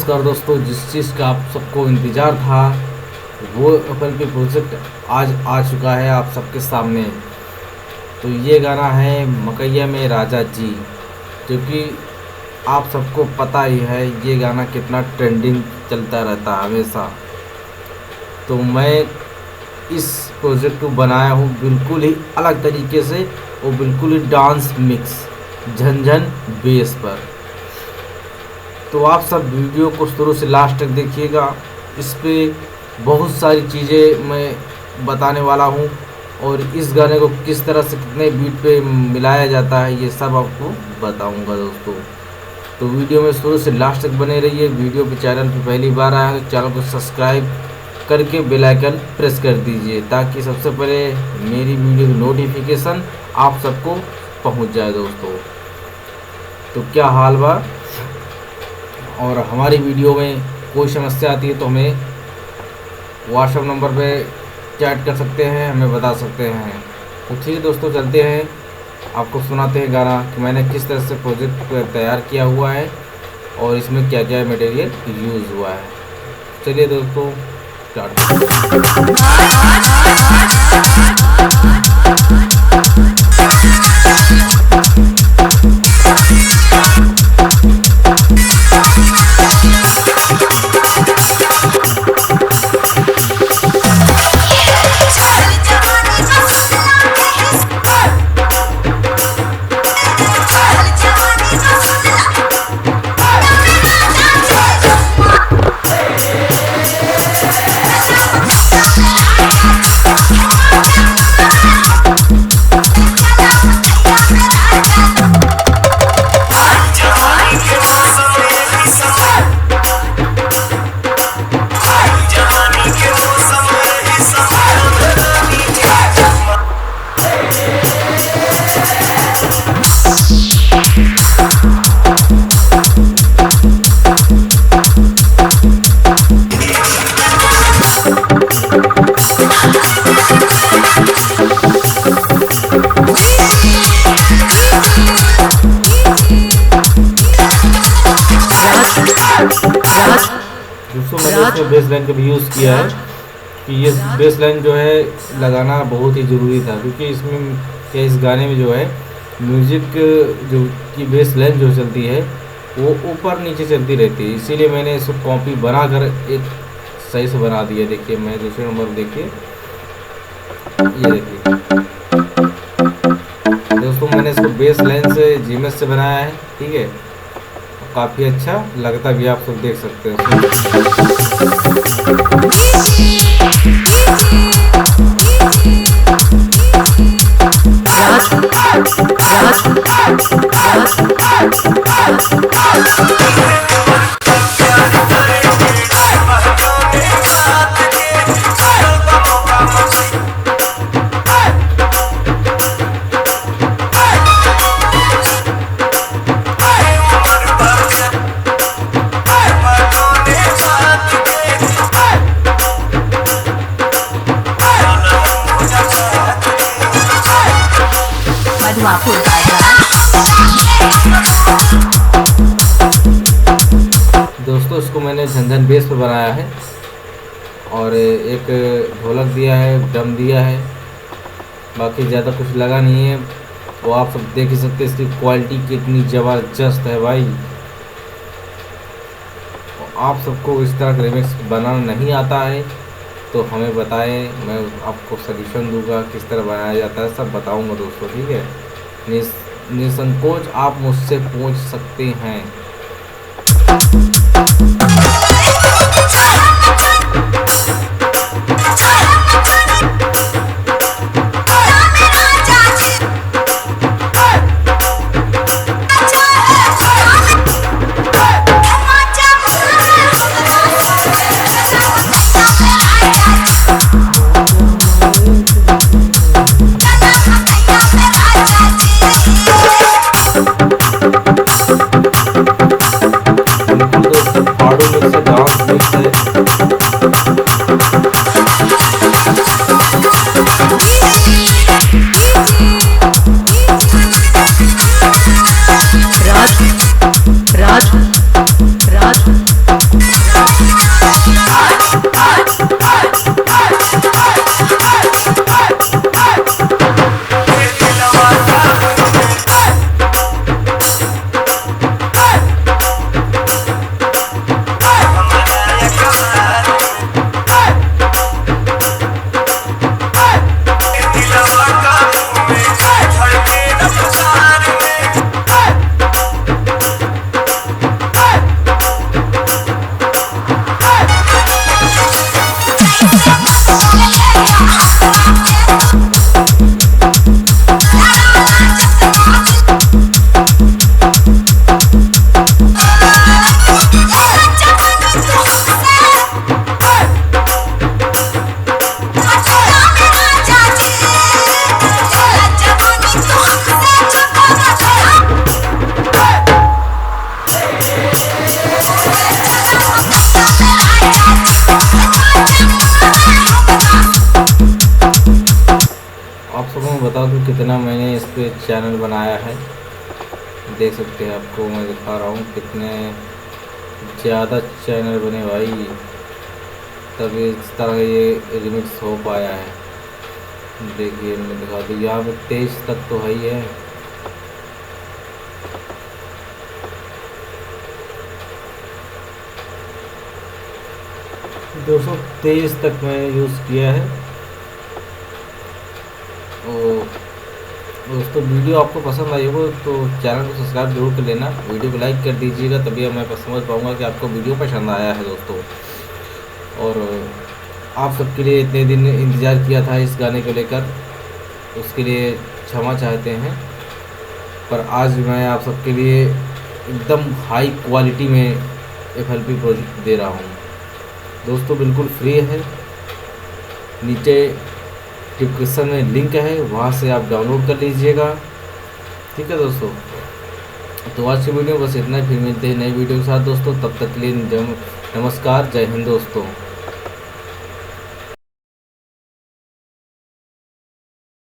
नमस्कार दोस्तों, जिस चीज़ का आप सबको इंतज़ार था वो एप्पल पे प्रोजेक्ट आज आ चुका है आप सबके सामने। तो ये गाना है मकैया में राजा जी, जो कि आप सबको पता ही है ये गाना कितना ट्रेंडिंग चलता रहता है हमेशा। तो मैं इस प्रोजेक्ट को बनाया हूँ बिल्कुल ही अलग तरीके से और बिल्कुल ही डांस मिक्स झंझन बेस पर। तो आप सब वीडियो को शुरू से लास्ट तक देखिएगा। इस पे बहुत सारी चीज़ें मैं बताने वाला हूँ और इस गाने को किस तरह से कितने बीट पे मिलाया जाता है ये सब आपको बताऊँगा दोस्तों। तो वीडियो में शुरू से लास्ट तक बने रहिए। वीडियो पे चैनल पे पहली बार आया है तो चैनल को सब्सक्राइब करके बेल आइकन प्रेस कर दीजिए ताकि सबसे पहले मेरी वीडियो की नोटिफिकेशन आप सबको पहुंच जाए दोस्तों। तो क्या हाल बा, और हमारी वीडियो में कोई समस्या आती है तो हमें व्हाट्सएप नंबर पे चैट कर सकते हैं, हमें बता सकते हैं। तो ठीक है दोस्तों, चलते हैं आपको सुनाते हैं गाना कि मैंने किस तरह से प्रोजेक्ट तैयार किया हुआ है और इसमें क्या क्या मटेरियल यूज़ हुआ है। चलिए दोस्तों स्टार्ट। दोस्तों मैंने इसमें बेस लाइन का भी यूज़ किया है कि ये बेस लाइन जो है लगाना बहुत ही ज़रूरी था, क्योंकि इसमें क्या इस गाने में जो है म्यूज़िक जो की बेस लाइन जो चलती है वो ऊपर नीचे चलती रहती है। इसीलिए मैंने इसको कॉपी बना कर एक सही से बना दिया। देखिए मैं दूसरे नंबर देखिए, ये देखिए दोस्तों मैंने इसको बेस लाइन से जीमेस से बनाया है, ठीक है। काफ़ी अच्छा लगता भी, आप सब देख सकते हैं। दोस्तों इसको मैंने झंझन बेस पे बनाया है और एक ढोलक दिया है, ड्रम दिया है, बाकी ज़्यादा कुछ लगा नहीं है। वो आप सब देख ही सकते हैं इसकी क्वालिटी कितनी ज़बरदस्त है भाई। आप सबको इस तरह का रिमिक्स बनाना नहीं आता है तो हमें बताएं, मैं आपको सजेशन दूंगा किस तरह बनाया जाता है, सब बताऊंगा दोस्तों, ठीक है। निसंकोच आप मुझसे पूछ सकते हैं। बता दूं कितना मैंने इस पे चैनल बनाया है। देख सकते हैं, आपको मैं दिखा रहा हूँ कितने ज़्यादा चैनल बने भाई, तभी इस तरह ये रिमिक्स हो पाया है। देखिए मैं दिखा दूँ, यहाँ पे 23 तक तो है ही है। दो सौ तेईस तक मैंने यूज़ किया है। और दोस्तों वीडियो आपको पसंद आई हो तो चैनल को सब्सक्राइब जरूर कर लेना, वीडियो को लाइक कर दीजिएगा, तभी मैं समझ पाऊँगा कि आपको वीडियो पसंद आया है दोस्तों। और आप सबके लिए इतने दिन इंतज़ार किया था इस गाने को लेकर, उसके लिए क्षमा चाहते हैं। पर आज मैं आप सबके लिए एकदम हाई क्वालिटी में FLP प्रोजेक्ट दे रहा हूँ दोस्तों, बिल्कुल फ्री है। नीचे डिस्क्रिप्शन में लिंक है, वहाँ से आप डाउनलोड कर लीजिएगा। ठीक है दोस्तों, तो आज की वीडियो बस इतना ही, फिर मिलते हैं नई वीडियो के साथ दोस्तों। तब तक के लिए नमस्कार, जय हिंद दोस्तों।